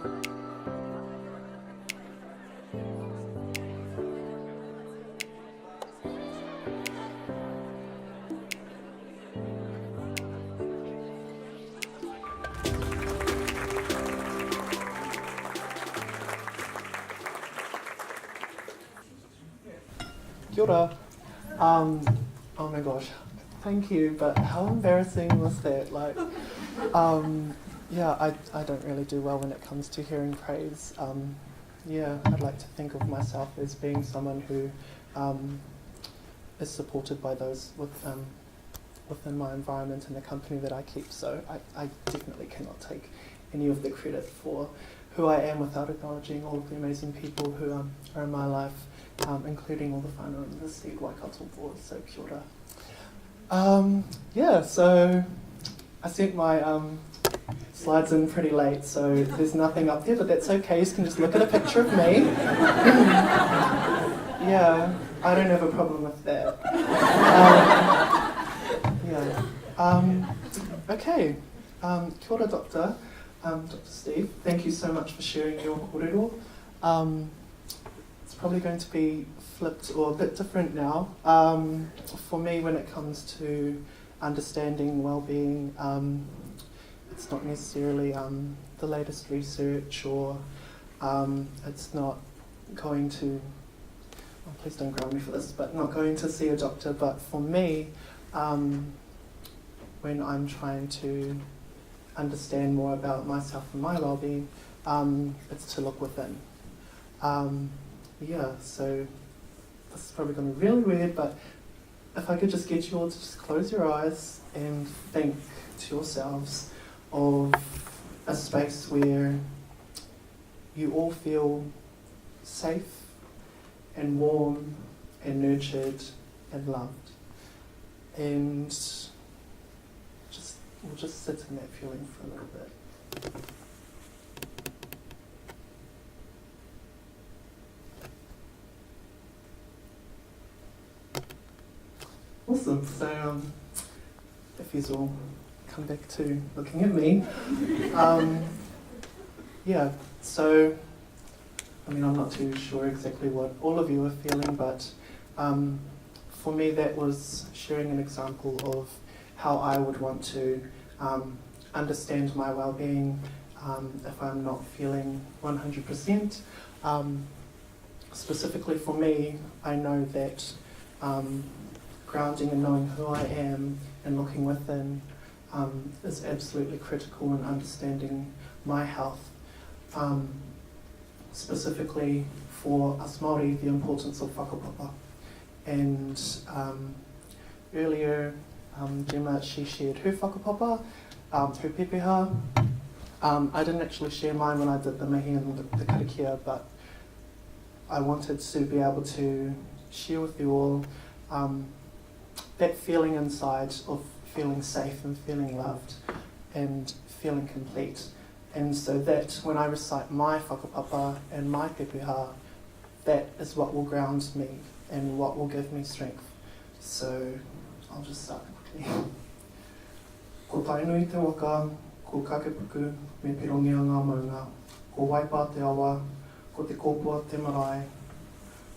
Kia ora. Oh my gosh, thank you, but how embarrassing was that? Like, yeah, I don't really do well when it comes to hearing praise. Yeah, I'd like to think of myself as being someone who is supported by those within my environment and the company that I keep, so I definitely cannot take any of the credit for who I am without acknowledging all of the amazing people who are in my life, including all the whānau in the seed waikato board, so kia ora. Yeah, so I sent my slides in pretty late, so there's nothing up there, but that's okay, you can just look at a picture of me. Yeah, I don't have a problem with that. Okay, kia ora, Dr. Steve, thank you so much for sharing your kōrero. It's probably going to be flipped or a bit different now. For me, when it comes to understanding well-being, it's not necessarily the latest research, or it's not going to, oh, please don't ground me for this, but not going to see a doctor. But for me, when I'm trying to understand more about myself and my well-being, it's to look within. Yeah, so this is probably going to be really weird, but if I could just get you all to just close your eyes and think to yourselves of a space where you all feel safe and warm and nurtured and loved. And we'll just sit in that feeling for a little bit. Awesome. So if you all come back to looking at me, yeah. So I mean, I'm not too sure exactly what all of you are feeling, but for me, that was sharing an example of how I would want to understand my well-being if I'm not feeling 100%. Specifically for me, I know that grounding and knowing who I am and looking within is absolutely critical in understanding my health. Specifically for us Māori, the importance of whakapapa. And earlier, Gemma, she shared her whakapapa, her pepeha. I didn't actually share mine when I did the mihi and the karakia, but I wanted to be able to share with you all that feeling inside of feeling safe and feeling loved and feeling complete. And so that when I recite my whakapapa and my pepeha, that is what will ground me and what will give me strength. So I'll just start quickly. Ko tainui te waka, ko kakepuku, me pirongia ngā maunga. Ko waipa te awa, ko te kōpua te marae,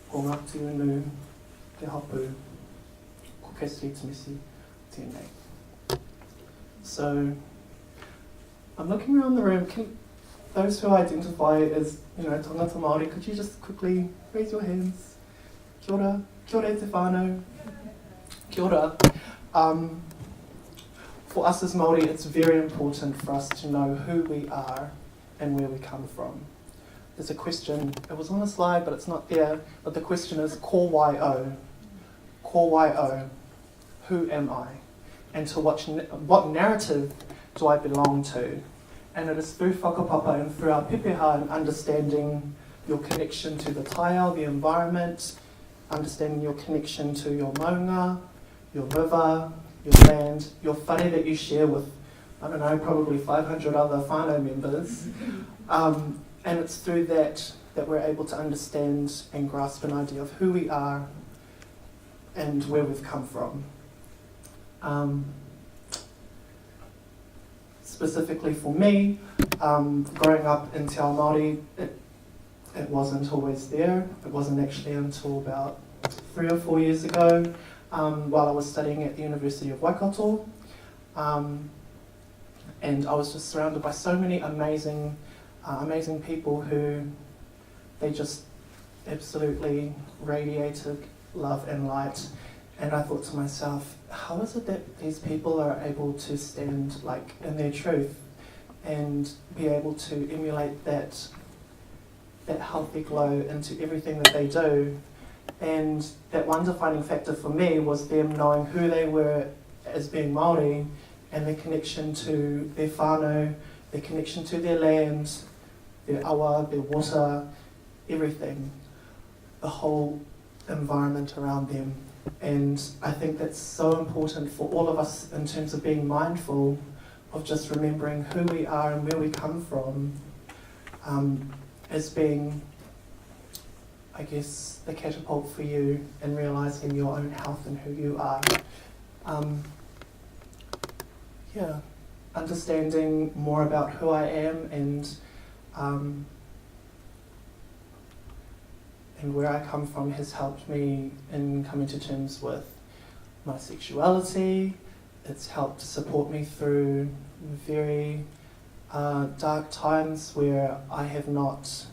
ko ngā tiunu, te hapu, ko Cassidy Temese, tēnei. So I'm looking around the room. Those who identify as, tangata Māori, could you just quickly raise your hands? Kia ora, kia ora te whānau. Kia ora. For us as Māori, it's very important for us to know who we are and where we come from. There's a question, it was on a slide, but it's not there, but the question is, ko wai-o, who am I? And to what narrative do I belong to? And it is through whakapapa and through our pepeha and understanding your connection to the taiao, the environment, understanding your connection to your maunga, your river, your land, your whare that you share with, I don't know, probably 500 other whānau members. And it's through that we're able to understand and grasp an idea of who we are and where we've come from. specifically for me, growing up in Te Ao Māori, it wasn't always there. It wasn't actually until about 3 or 4 years ago, while I was studying at the University of Waikato. And I was just surrounded by so many amazing people who they just absolutely radiated love and light. And I thought to myself, how is it that these people are able to stand like in their truth and be able to emulate that healthy glow into everything that they do? And that one defining factor for me was them knowing who they were as being Māori and their connection to their whānau, their connection to their land, their awa, their water, everything, the whole environment around them. And I think that's so important for all of us in terms of being mindful of just remembering who we are and where we come from, as being, I guess, the catapult for you in realising your own health and who you are. Understanding more about who I am and where I come from has helped me in coming to terms with my sexuality. It's helped support me through very dark times where I have not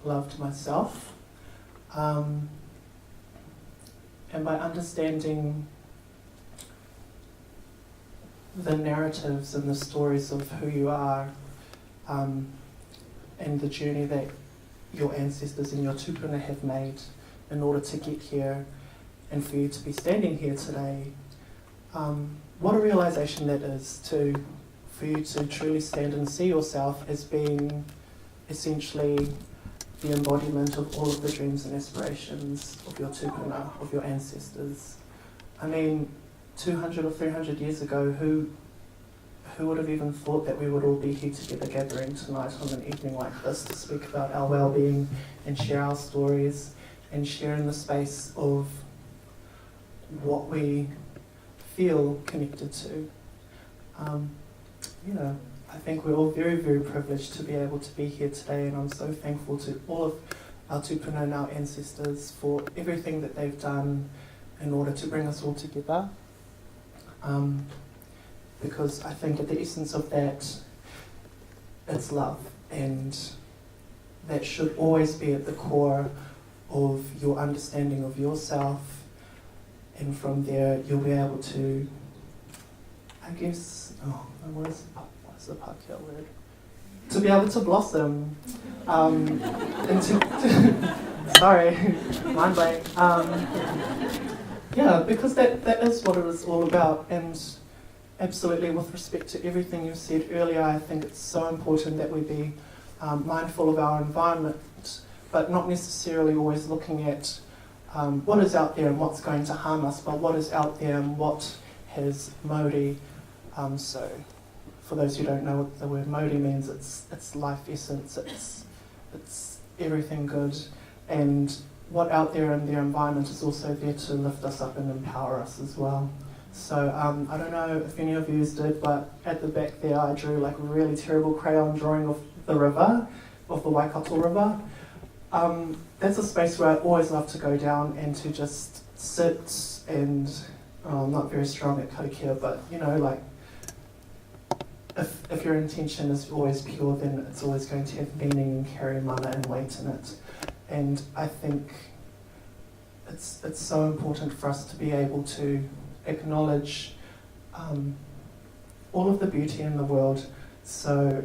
loved myself. And by understanding the narratives and the stories of who you are, and the journey that your ancestors and your tupuna have made in order to get here and for you to be standing here today, what a realisation that is for you to truly stand and see yourself as being essentially the embodiment of all of the dreams and aspirations of your tupuna, of your ancestors. I mean, 200 or 300 years ago, who would have even thought that we would all be here together gathering tonight on an evening like this to speak about our well-being and share our stories and share in the space of what we feel connected to. I think we're all very, very privileged to be able to be here today, and I'm so thankful to all of our tupuna and our ancestors for everything that they've done in order to bring us all together. Because I think at the essence of that, it's love, and that should always be at the core of your understanding of yourself, and from there you'll be able to, I guess, what is the Pākehā word? To be able to blossom, sorry, mind blank. Because that is what it is all about, and absolutely, with respect to everything you said earlier, I think it's so important that we be mindful of our environment, but not necessarily always looking at what is out there and what's going to harm us, but what is out there and what has Māori. So, for those who don't know what the word Māori means, it's life essence, it's everything good, and what out there in their environment is also there to lift us up and empower us as well. So I don't know if any of you did, but at the back there I drew like a really terrible crayon drawing of the river, of the Waikato River. That's a space where I always love to go down and to just sit and, I'm not very strong at karakia, but if your intention is always pure, then it's always going to have meaning and carry mana and weight in it. And I think it's so important for us to be able to acknowledge all of the beauty in the world. So,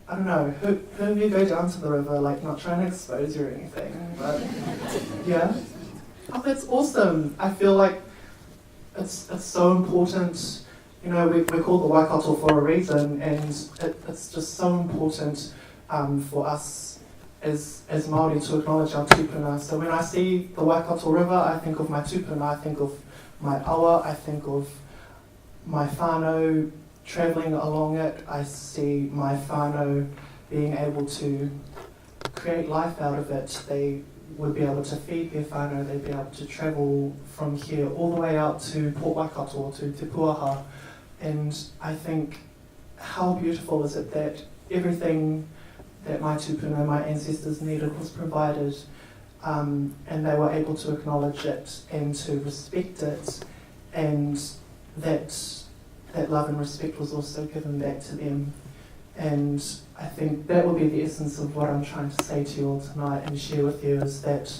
I don't know, who of you go down to the river, like not trying to expose you or anything, but yeah. Oh, that's awesome. I feel like it's so important. We're called the Waikato for a reason, and it's just so important for us as Māori to acknowledge our tupuna. So when I see the Waikato River, I think of my tupuna, I think of my awa, I think of my whānau travelling along it. I see my whānau being able to create life out of it. They would be able to feed their whānau, they'd be able to travel from here all the way out to Port Waikato or to Te Puaha. And I think, how beautiful is it that everything that my tupuna, my ancestors needed was provided, and they were able to acknowledge it and to respect it, and that love and respect was also given back to them. And I think that will be the essence of what I'm trying to say to you all tonight and share with you, is that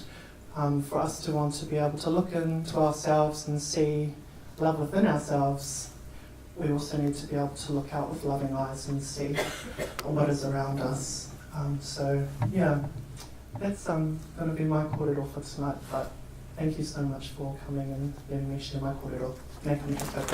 for us to want to be able to look into ourselves and see love within ourselves, we also need to be able to look out with loving eyes and see what is around us. So yeah, that's going to be my kōrero for tonight, but thank you so much for coming and letting me share my kōrero. Nē ka mihi tātou.